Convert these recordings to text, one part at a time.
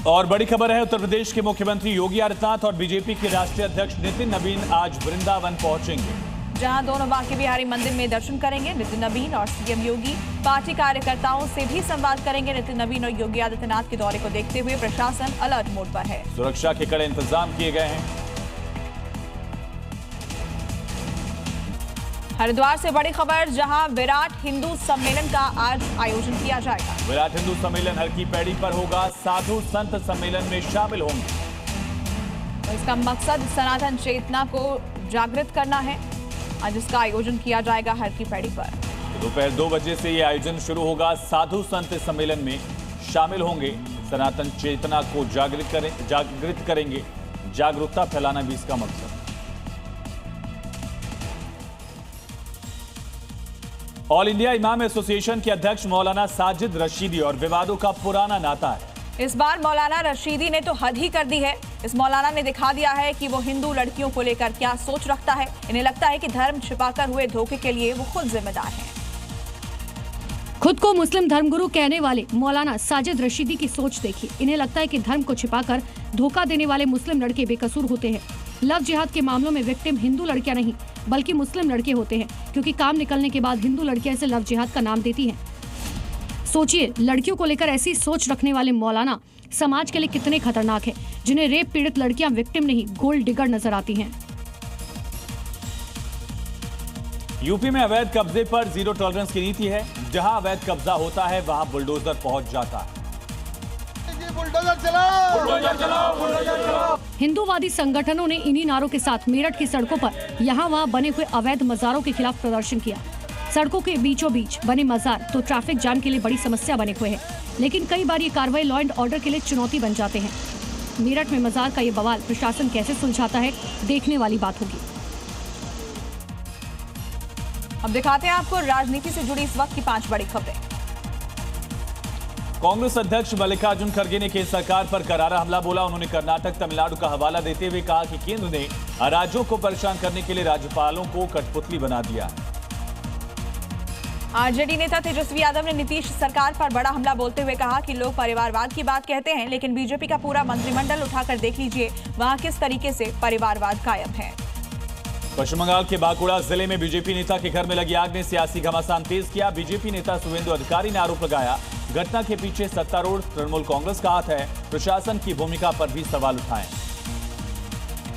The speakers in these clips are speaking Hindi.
और बड़ी खबर है, उत्तर प्रदेश के मुख्यमंत्री योगी आदित्यनाथ और बीजेपी के राष्ट्रीय अध्यक्ष नितिन नवीन आज वृंदावन पहुंचेंगे, जहां दोनों बांके बिहारी मंदिर में दर्शन करेंगे। नितिन नवीन और सीएम योगी पार्टी कार्यकर्ताओं से भी संवाद करेंगे। नितिन नवीन और योगी आदित्यनाथ के दौरे को देखते हुए प्रशासन अलर्ट मोड पर है। सुरक्षा के कड़े इंतजाम किए गए हैं। हरिद्वार से बड़ी खबर, जहां विराट हिंदू सम्मेलन का आज आयोजन किया जाएगा। विराट हिंदू सम्मेलन हर की पैड़ी पर होगा। साधु संत सम्मेलन में शामिल होंगे। तो इसका मकसद सनातन चेतना को जागृत करना है। आज इसका आयोजन किया जाएगा हर की पैड़ी पर। दोपहर 2 बजे से यह आयोजन शुरू होगा। साधु संत सम्मेलन में शामिल होंगे, सनातन चेतना को जागृत करेंगे। जागरूकता फैलाना भी इसका मकसद। ऑल इंडिया इमाम एसोसिएशन के अध्यक्ष मौलाना साजिद रशीदी और विवादों का पुराना नाता है। इस बार मौलाना रशीदी ने तो हद ही कर दी है। इस मौलाना ने दिखा दिया है कि वो हिंदू लड़कियों को लेकर क्या सोच रखता है। इन्हें लगता है कि धर्म छिपाकर हुए धोखे के लिए वो खुद जिम्मेदार हैं। खुद को मुस्लिम धर्मगुरु कहने वाले मौलाना साजिद रशीदी की सोच देखिए। इन्हें लगता है कि धर्म को छिपाकर धोखा देने वाले मुस्लिम लड़के बेकसूर होते हैं। लव जिहाद के मामलों में विक्टिम हिंदू लड़कियां नहीं बल्कि मुस्लिम लड़के होते हैं, क्योंकि काम निकलने के बाद हिंदू लड़कियां इसे लव जिहाद का नाम देती हैं। सोचिए, लड़कियों को लेकर ऐसी सोच रखने वाले मौलाना समाज के लिए कितने खतरनाक हैं, जिन्हें रेप पीड़ित लड़कियां विक्टिम नहीं गोल्ड डिगर नजर आती हैं। यूपी में अवैध कब्जे पर जीरो टॉलरेंस की नीति है। जहां अवैध कब्जा होता है वहां बुलडोजर पहुंच जाता है। बुलडोजर चलाओ, बुलडोजर चलाओ, बुलडोजर चलाओ। हिंदूवादी संगठनों ने इन्हीं नारों के साथ मेरठ की सड़कों पर यहाँ वहाँ बने हुए अवैध मज़ारों के खिलाफ प्रदर्शन किया। सड़कों के बीचों बीच बने मज़ार तो ट्रैफिक जाम के लिए बड़ी समस्या बने हुए हैं, लेकिन कई बार ये कार्रवाई लॉ एंड ऑर्डर के लिए चुनौती बन जाते हैं। मेरठ में मज़ार का ये बवाल प्रशासन कैसे सुलझाता है, देखने वाली बात होगी। अब दिखाते हैं आपको राजनीति से जुड़ी इस वक्त की 5 बड़ी खबरें। कांग्रेस अध्यक्ष मल्लिकार्जुन खड़गे ने केंद्र सरकार पर करारा हमला बोला। उन्होंने कर्नाटक, तमिलनाडु का हवाला देते हुए कहा कि केंद्र ने राज्यों को परेशान करने के लिए राज्यपालों को कठपुतली बना दिया। आरजेडी नेता तेजस्वी यादव ने नीतीश सरकार पर बड़ा हमला बोलते हुए कहा कि लोग परिवारवाद की बात कहते हैं, लेकिन बीजेपी का पूरा मंत्रिमंडल उठाकर देख लीजिए, वहां किस तरीके से परिवारवाद कायम है। पश्चिम बंगाल के बांकुड़ा जिले में बीजेपी नेता के घर में लगी आग ने सियासी घमासान तेज किया। बीजेपी नेता शुभेंदु अधिकारी ने आरोप लगाया, घटना के पीछे सत्तारूढ़ तृणमूल कांग्रेस का हाथ है। प्रशासन की भूमिका पर भी सवाल उठाए।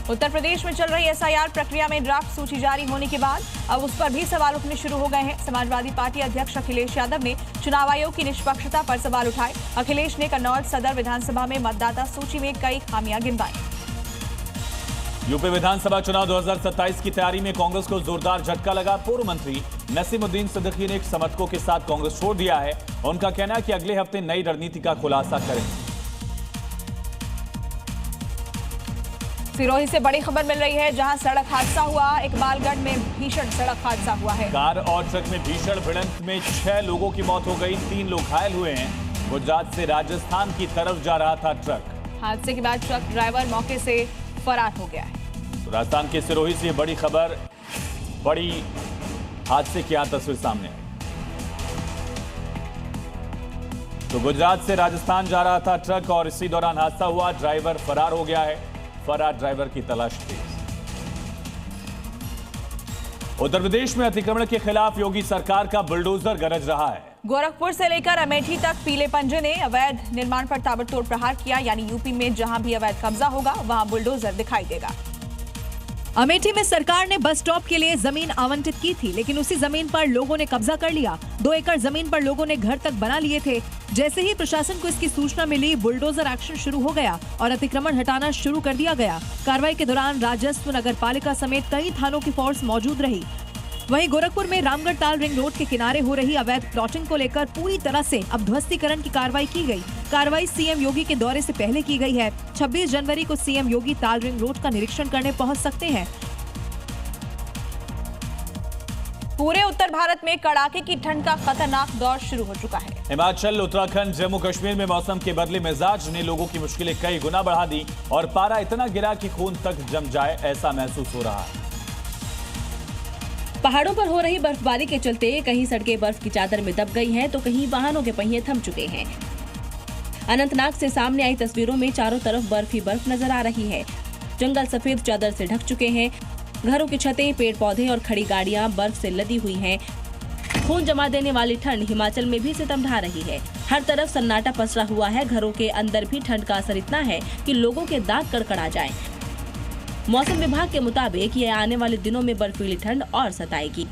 उत्तर प्रदेश में चल रही एसआईआर प्रक्रिया में ड्राफ्ट सूची जारी होने के बाद अब उस पर भी सवाल उठने शुरू हो गए हैं। समाजवादी पार्टी अध्यक्ष अखिलेश यादव ने चुनाव आयोग की निष्पक्षता पर सवाल उठाए। अखिलेश ने कन्नौज सदर विधानसभा में मतदाता सूची में कई खामियां गिनवाई। यूपी विधानसभा चुनाव 2027 की तैयारी में कांग्रेस को जोरदार झटका लगा। पूर्व मंत्री नसीमुद्दीन सिद्दीकी ने समर्थकों के साथ कांग्रेस छोड़ दिया है। उनका कहना है कि अगले हफ्ते नई रणनीति का खुलासा करेंगे। सिरोही से बड़ी खबर मिल रही है, जहां सड़क हादसा हुआ। इकबालगढ़ में भीषण सड़क हादसा हुआ है। कार और ट्रक में भीषण भिड़ंत में 6 लोगों की मौत हो गई, 3 लोग घायल हुए हैं। गुजरात से राजस्थान की तरफ जा रहा था ट्रक। हादसे के बाद ट्रक ड्राइवर मौके से फरार हो गया है। तो राजस्थान के सिरोही से बड़ी खबर, बड़ी हादसे की तस्वीर सामने आई। तो गुजरात से राजस्थान जा रहा था ट्रक और इसी दौरान हादसा हुआ। ड्राइवर फरार हो गया है। फरार ड्राइवर की तलाश थी। उत्तर प्रदेश में अतिक्रमण के खिलाफ योगी सरकार का बुलडोजर गरज रहा है। गोरखपुर से लेकर अमेठी तक पीले पंजे ने अवैध निर्माण पर ताबड़तोड़ प्रहार किया। यानी यूपी में जहां भी अवैध कब्जा होगा वहां बुलडोजर दिखाई देगा। अमेठी में सरकार ने बस स्टॉप के लिए जमीन आवंटित की थी, लेकिन उसी जमीन पर लोगों ने कब्जा कर लिया। 2 एकड़ जमीन पर लोगों ने घर तक बना लिए थे। जैसे ही प्रशासन को इसकी सूचना मिली, बुलडोजर एक्शन शुरू हो गया और अतिक्रमण हटाना शुरू कर दिया गया। कार्रवाई के दौरान राजस्व, नगर पालिका समेत कई थानों की फोर्स मौजूद रही। वहीं गोरखपुर में रामगढ़ ताल रिंग रोड के किनारे हो रही अवैध प्लॉटिंग को लेकर पूरी तरह से अब ध्वस्तीकरण की कार्रवाई की गई। कार्रवाई सीएम योगी के दौरे से पहले की गई है। 26 जनवरी को सीएम योगी ताल रिंग रोड का निरीक्षण करने पहुंच सकते हैं। पूरे उत्तर भारत में कड़ाके की ठंड का खतरनाक दौर शुरू हो चुका है। हिमाचल, उत्तराखंड, जम्मू कश्मीर में मौसम के बदले मिजाज ने लोगों की मुश्किलें कई गुना बढ़ा दी और पारा इतना गिरा कि खून तक जम जाए ऐसा महसूस हो रहा है। पहाड़ों पर हो रही बर्फबारी के चलते कहीं सड़कें बर्फ की चादर में दब गई हैं, तो कहीं वाहनों के पहिए थम चुके हैं। अनंतनाग से सामने आई तस्वीरों में चारों तरफ बर्फ ही बर्फ नजर आ रही है। जंगल सफेद चादर से ढक चुके हैं। घरों की छतें, पेड़ पौधे और खड़ी गाड़ियां बर्फ से लदी हुई हैं। खून जमा देने वाली ठंड हिमाचल में भी सितम ढा रही है। हर तरफ सन्नाटा पसरा हुआ है। घरों के अंदर भी ठंड का असर इतना है कि लोगों के दांत कड़कड़ा जाएं। मौसम विभाग के मुताबिक ये आने वाले दिनों में बर्फीली ठंड और सताएगी।